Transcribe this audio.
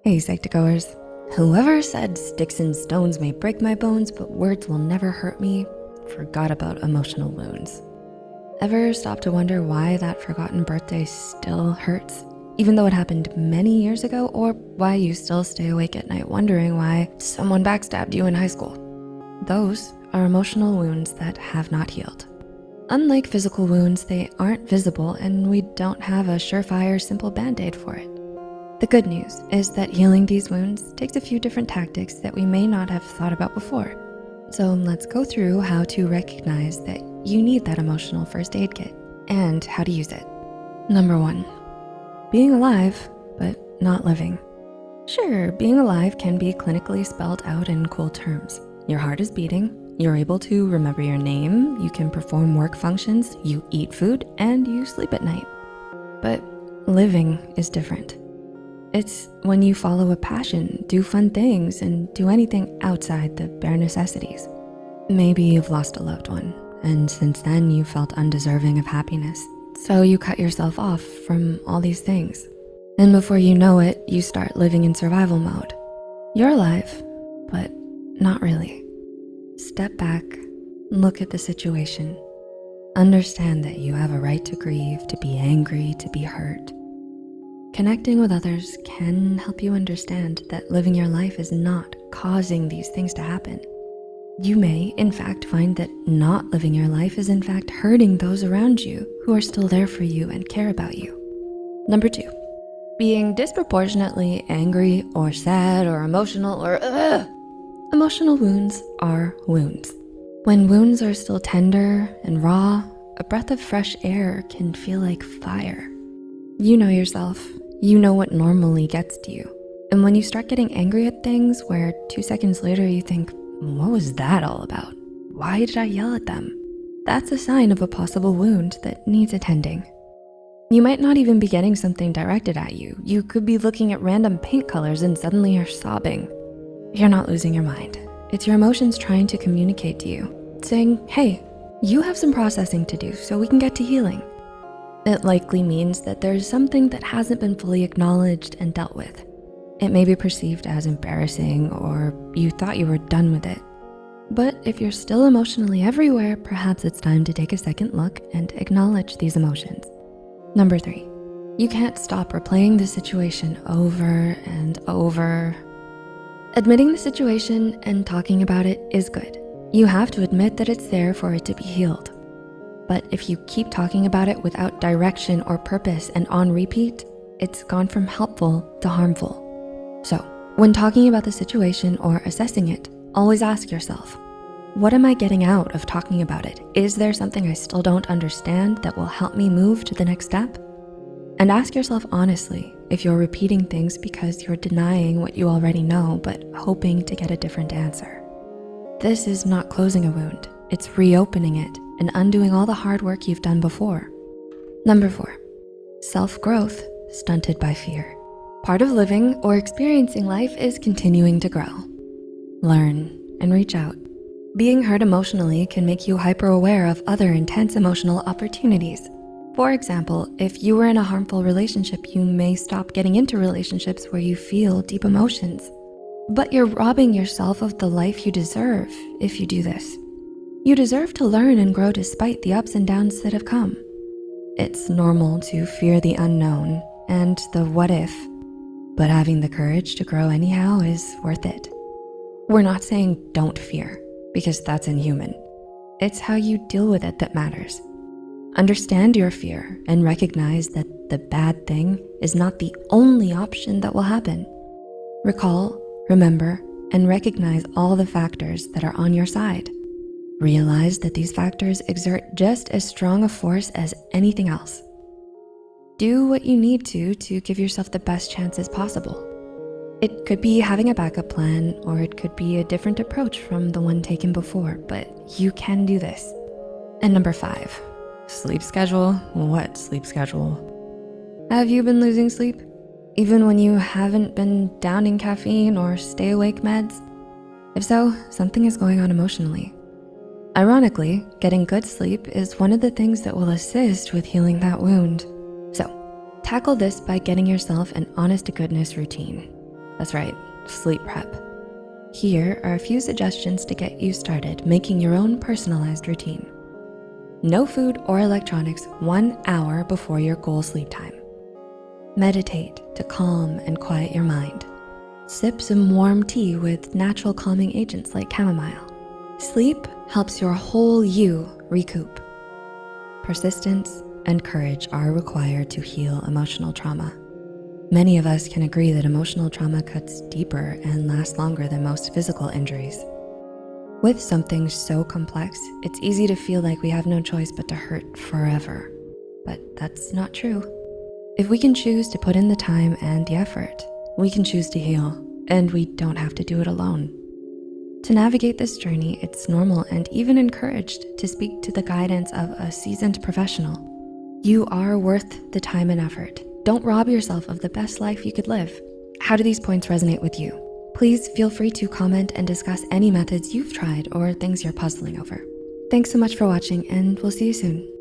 Hey Psych2Goers. Whoever said sticks and stones may break my bones, but words will never hurt me, forgot about emotional wounds. Ever stop to wonder why that forgotten birthday still hurts, even though it happened many years ago, or why you still stay awake at night wondering why someone backstabbed you in high school? Those are emotional wounds that have not healed. Unlike physical wounds, they aren't visible and we don't have a surefire, simple band-aid for it. The good news is that healing these wounds takes a few different tactics that we may not have thought about before. So let's go through how to recognize that you need that emotional first aid kit and how to use it. Number 1, being alive, but not living. Sure, being alive can be clinically spelled out in cool terms. Your heart is beating, you're able to remember your name, you can perform work functions, you eat food, and you sleep at night. But living is different. It's when you follow a passion, do fun things, and do anything outside the bare necessities. Maybe you've lost a loved one, and since then you felt undeserving of happiness. So you cut yourself off from all these things. And before you know it, you start living in survival mode. You're alive, but not really. Step back, look at the situation. Understand that you have a right to grieve, to be angry, to be hurt. Connecting with others can help you understand that living your life is not causing these things to happen. You may, in fact, find that not living your life is in fact hurting those around you who are still there for you and care about you. Number 2, being disproportionately angry or sad or emotional or Emotional wounds are wounds. When wounds are still tender and raw, a breath of fresh air can feel like fire. You know yourself. You know what normally gets to you. And when you start getting angry at things where 2 seconds later you think, what was that all about? Why did I yell at them? That's a sign of a possible wound that needs attending. You might not even be getting something directed at you. You could be looking at random paint colors and suddenly you're sobbing. You're not losing your mind. It's your emotions trying to communicate to you, saying, hey, you have some processing to do so we can get to healing. It likely means that there's something that hasn't been fully acknowledged and dealt with. It may be perceived as embarrassing or you thought you were done with it. But if you're still emotionally everywhere, perhaps it's time to take a second look and acknowledge these emotions. Number 3, you can't stop replaying the situation over and over. Admitting the situation and talking about it is good. You have to admit that it's there for it to be healed. But if you keep talking about it without direction or purpose and on repeat, it's gone from helpful to harmful. So when talking about the situation or assessing it, always ask yourself, what am I getting out of talking about it? Is there something I still don't understand that will help me move to the next step? And ask yourself honestly if you're repeating things because you're denying what you already know, but hoping to get a different answer. This is not closing a wound, it's reopening it and undoing all the hard work you've done before. Number 4, self-growth stunted by fear. Part of living or experiencing life is continuing to grow. Learn and reach out. Being hurt emotionally can make you hyper-aware of other intense emotional opportunities. For example, if you were in a harmful relationship, you may stop getting into relationships where you feel deep emotions. But you're robbing yourself of the life you deserve if you do this. You deserve to learn and grow despite the ups and downs that have come. It's normal to fear the unknown and the what if, but having the courage to grow anyhow is worth it. We're not saying don't fear, because that's inhuman. It's how you deal with it that matters. Understand your fear and recognize that the bad thing is not the only option that will happen. Recall, remember, and recognize all the factors that are on your side. Realize that these factors exert just as strong a force as anything else. Do what you need to give yourself the best chances possible. It could be having a backup plan, or it could be a different approach from the one taken before, but you can do this. And number 5, sleep schedule. What sleep schedule? Have you been losing sleep? Even when you haven't been downing caffeine or stay awake meds? If so, something is going on emotionally. Ironically, getting good sleep is one of the things that will assist with healing that wound. So, tackle this by getting yourself an honest-to-goodness routine. That's right, sleep prep. Here are a few suggestions to get you started making your own personalized routine. No food or electronics 1 hour before your goal sleep time. Meditate to calm and quiet your mind. Sip some warm tea with natural calming agents like chamomile. Sleep helps your whole you recoup. Persistence and courage are required to heal emotional trauma. Many of us can agree that emotional trauma cuts deeper and lasts longer than most physical injuries. With something so complex, it's easy to feel like we have no choice but to hurt forever. But that's not true. If we can choose to put in the time and the effort, we can choose to heal, and we don't have to do it alone. To navigate this journey, it's normal and even encouraged to speak to the guidance of a seasoned professional. You are worth the time and effort. Don't rob yourself of the best life you could live. How do these points resonate with you? Please feel free to comment and discuss any methods you've tried or things you're puzzling over. Thanks so much for watching, and we'll see you soon.